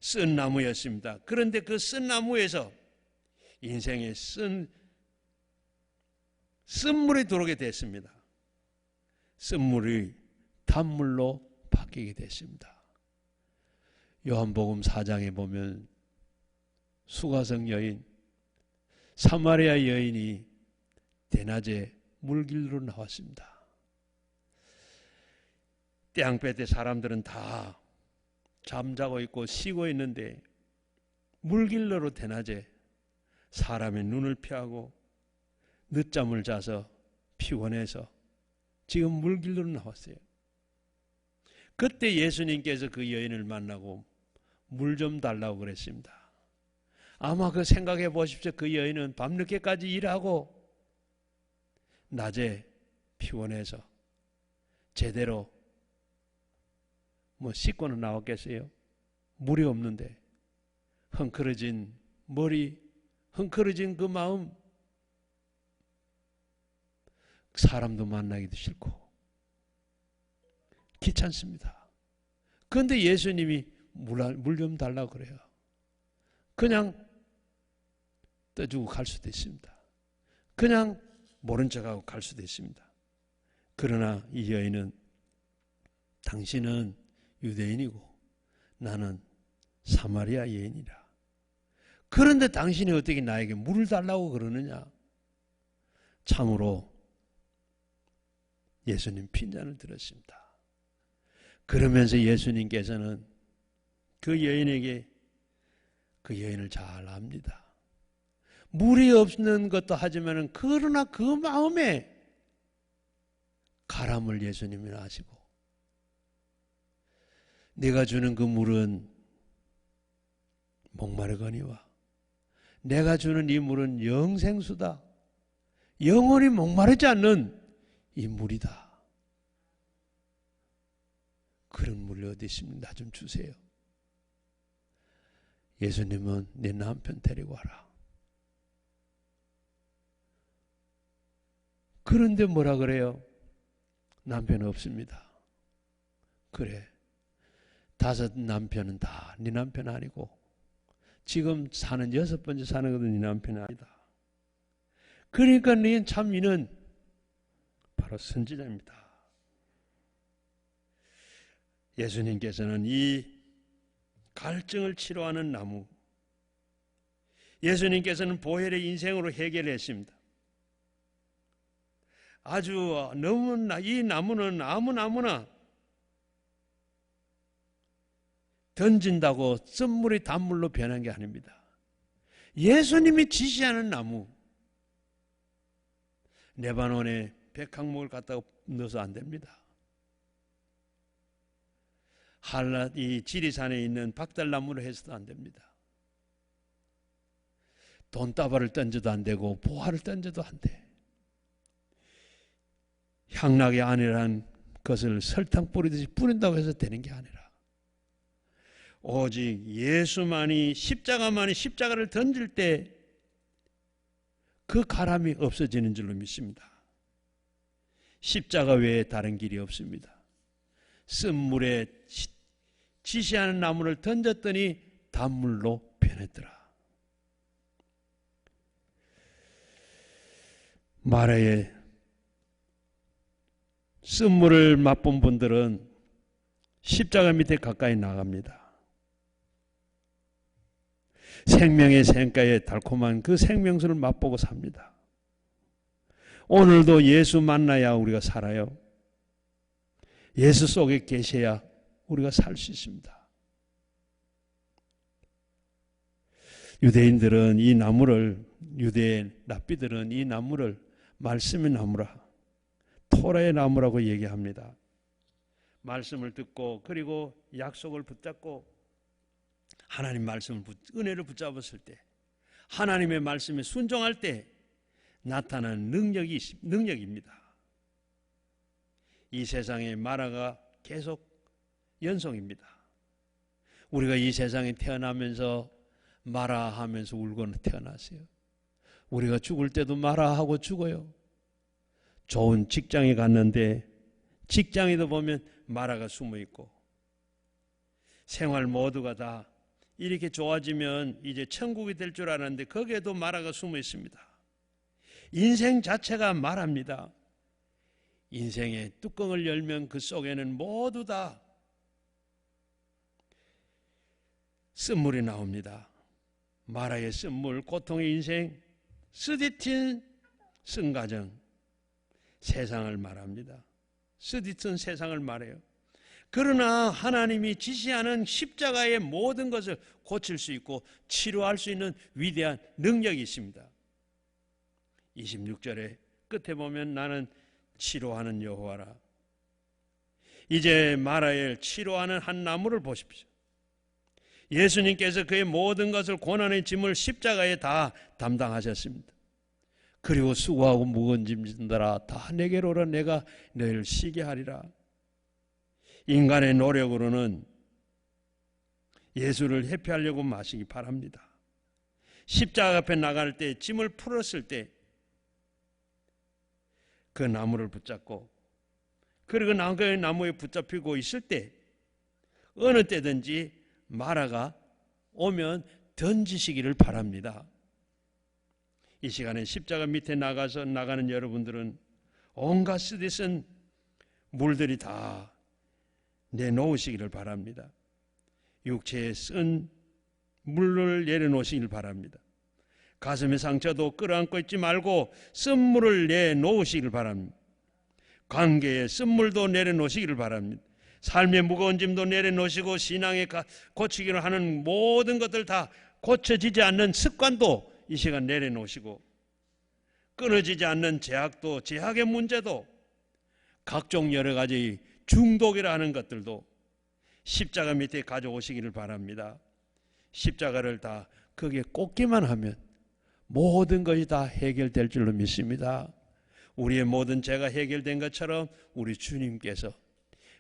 쓴 나무였습니다. 그런데 그 쓴 나무에서 인생의 쓴물이 들어오게 됐습니다. 쓴물이 단물로 바뀌게 됐습니다. 요한복음 4장에 보면 수가성 여인, 사마리아 여인이 대낮에 물길로 나왔습니다. 태양볕에 사람들은 다 잠자고 있고 쉬고 있는데 물길로로 대낮에 사람의 눈을 피하고 늦잠을 자서 피곤해서 지금 물길로 나왔어요. 그때 예수님께서 그 여인을 만나고 물 좀 달라고 그랬습니다. 아마 그 생각해 보십시오. 그 여인은 밤늦게까지 일하고 낮에 피곤해서 제대로 씻고는 나왔겠어요? 물이 없는데 헝클어진 머리, 헝클어진 그 마음, 사람도 만나기도 싫고 귀찮습니다. 그런데 예수님이 물 좀 달라고 그래요. 그냥 떠주고 갈 수도 있습니다. 그냥 모른 척하고 갈 수도 있습니다. 그러나 이 여인은 당신은 유대인이고 나는 사마리아 여인이라. 그런데 당신이 어떻게 나에게 물을 달라고 그러느냐? 참으로 예수님 핀잔을 들었습니다. 그러면서 예수님께서는 그 여인에게 그 여인을 잘 압니다. 물이 없는 것도 하지만 그러나 그 마음에 가람을 예수님이 아시고 내가 주는 그 물은 목마르거니와 내가 주는 이 물은 영생수다. 영원히 목마르지 않는 이 물이다. 그런 물이 어디 있습니까? 나 좀 주세요. 예수님은 내 남편 데리고 와라. 그런데 뭐라 그래요? 남편 없습니다. 그래. 5 남편은 다 네 남편 아니고 지금 사는 6번째 사는 것도 네 남편 아니다. 그러니까 이는 바로 선지자입니다. 예수님께서는 이 갈증을 치료하는 나무, 예수님께서는 보혈의 인생으로 해결했습니다. 아주 너무나 이 나무는 아무나 던진다고 쓴물이 단물로 변한 게 아닙니다. 예수님이 지시하는 나무, 레바논에 백항목을 갖다가 넣어서 안 됩니다. 이 지리산에 있는 박달나무를 해서도 안 됩니다. 돈다발을 던져도 안 되고 보화를 던져도 안 돼. 향락의 안이란 것을 설탕 뿌리듯이 뿌린다고 해서 되는 게 아니라 오직 예수만이 십자가를 던질 때 그 가람이 없어지는 줄로 믿습니다. 십자가 외에 다른 길이 없습니다. 쓴물에 지시하는 나무를 던졌더니 단물로 변했더라. 마라의 쓴물을 맛본 분들은 십자가 밑에 가까이 나갑니다. 생명의 샘가에 달콤한 그 생명수를 맛보고 삽니다. 오늘도 예수 만나야 우리가 살아요. 예수 속에 계셔야 우리가 살 수 있습니다. 유대인들은 이 나무를, 유대의 랍비들은 이 나무를 말씀의 나무라, 토라의 나무라고 얘기합니다. 말씀을 듣고 그리고 약속을 붙잡고 하나님 말씀을 은혜를 붙잡았을 때, 하나님의 말씀에 순종할 때 나타나는 능력입니다. 이 세상에 마라가 계속 연속입니다. 우리가 이 세상에 태어나면서 마라하면서 울고 태어났어요. 우리가 죽을 때도 마라하고 죽어요. 좋은 직장에 갔는데 직장에도 보면 마라가 숨어 있고, 생활 모두가 다 이렇게 좋아지면 이제 천국이 될 줄 알았는데 거기에도 마라가 숨어 있습니다. 인생 자체가 마라입니다. 인생의 뚜껑을 열면 그 속에는 모두 다 쓴물이 나옵니다. 마라의 쓴물, 고통의 인생, 쓰디틴 쓴가정, 세상을 말합니다. 쓰디틴 세상을 말해요. 그러나 하나님이 지시하는 십자가의 모든 것을 고칠 수 있고 치료할 수 있는 위대한 능력이 있습니다. 26절에 끝에 보면 나는 치료하는 여호와라. 이제 마라엘 치료하는 한 나무를 보십시오. 예수님께서 그의 모든 것을 고난의 짐을 십자가에 다 담당하셨습니다. 그리고 수고하고 무거운 짐진들아 다 내게로 오라, 내가 너희를 쉬게 하리라. 인간의 노력으로는 예수를 회피하려고 마시기 바랍니다. 십자가 앞에 나갈 때 짐을 풀었을 때 그 나무를 붙잡고 그리고 그 나무에 붙잡히고 있을 때 어느 때든지 마라가 오면 던지시기를 바랍니다. 이 시간에 십자가 밑에 나가는 여러분들은 온갖 쓰디쓴 물들이 다 내놓으시기를 바랍니다. 육체에 쓴 물을 내려놓으시기를 바랍니다. 가슴의 상처도 끌어안고 있지 말고 쓴 물을 내놓으시기를 바랍니다. 관계의 쓴 물도 내려놓으시기를 바랍니다. 삶의 무거운 짐도 내려놓으시고 신앙에 고치기로 하는 모든 것들 다 고쳐지지 않는 습관도 이 시간 내려놓으시고 끊어지지 않는 제약의 문제도 각종 여러 가지 중독이라 하는 것들도 십자가 밑에 가져오시기를 바랍니다. 십자가를 다 거기에 꽂기만 하면 모든 것이 다 해결될 줄로 믿습니다. 우리의 모든 죄가 해결된 것처럼 우리 주님께서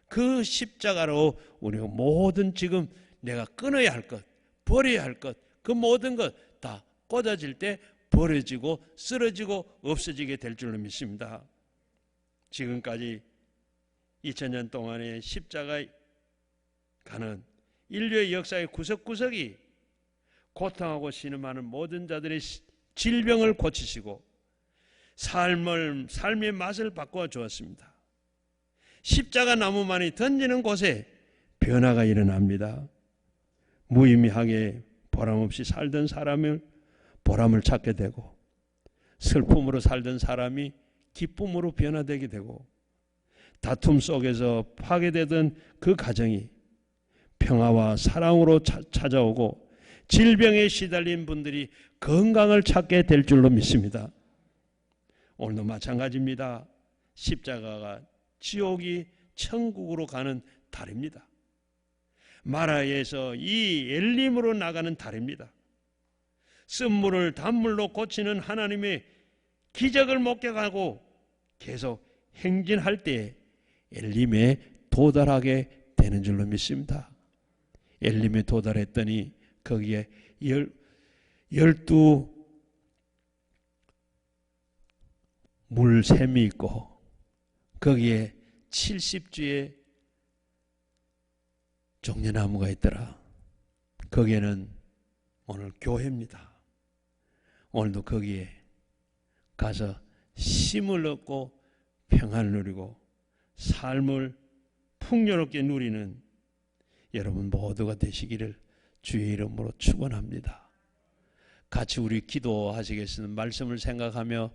그 십자가로 우리가 모든 지금 내가 끊어야 할 것, 버려야 할 것, 그 모든 것 다 꽂아질 때 버려지고 쓰러지고 없어지게 될 줄로 믿습니다. 지금까지 2000년 동안의 십자가 가는 인류의 역사의 구석구석이 고통하고 신음하는 모든 자들의 질병을 고치시고 삶의 맛을 바꿔 주었습니다. 십자가 나무만이 던지는 곳에 변화가 일어납니다. 무의미하게 보람없이 살던 사람을 보람을 찾게 되고 슬픔으로 살던 사람이 기쁨으로 변화되게 되고 다툼 속에서 파괴되던 그 가정이 평화와 사랑으로 찾아오고 질병에 시달린 분들이 건강을 찾게 될 줄로 믿습니다. 오늘도 마찬가지입니다. 십자가가 지옥이 천국으로 가는 달입니다. 마라에서 이 엘림으로 나가는 달입니다. 쓴물을 단물로 고치는 하나님의 기적을 목격하고 계속 행진할 때 엘림에 도달하게 되는 줄로 믿습니다. 엘림에 도달했더니 거기에 12 물샘이 있고 거기에 70주의 종려나무가 있더라. 거기에는 오늘 교회입니다. 오늘도 거기에 가서 쉼을 얻고 평안을 누리고 삶을 풍요롭게 누리는 여러분 모두가 되시기를 주의 이름으로 축원합니다. 같이 우리 기도하시겠습니다. 말씀을 생각하며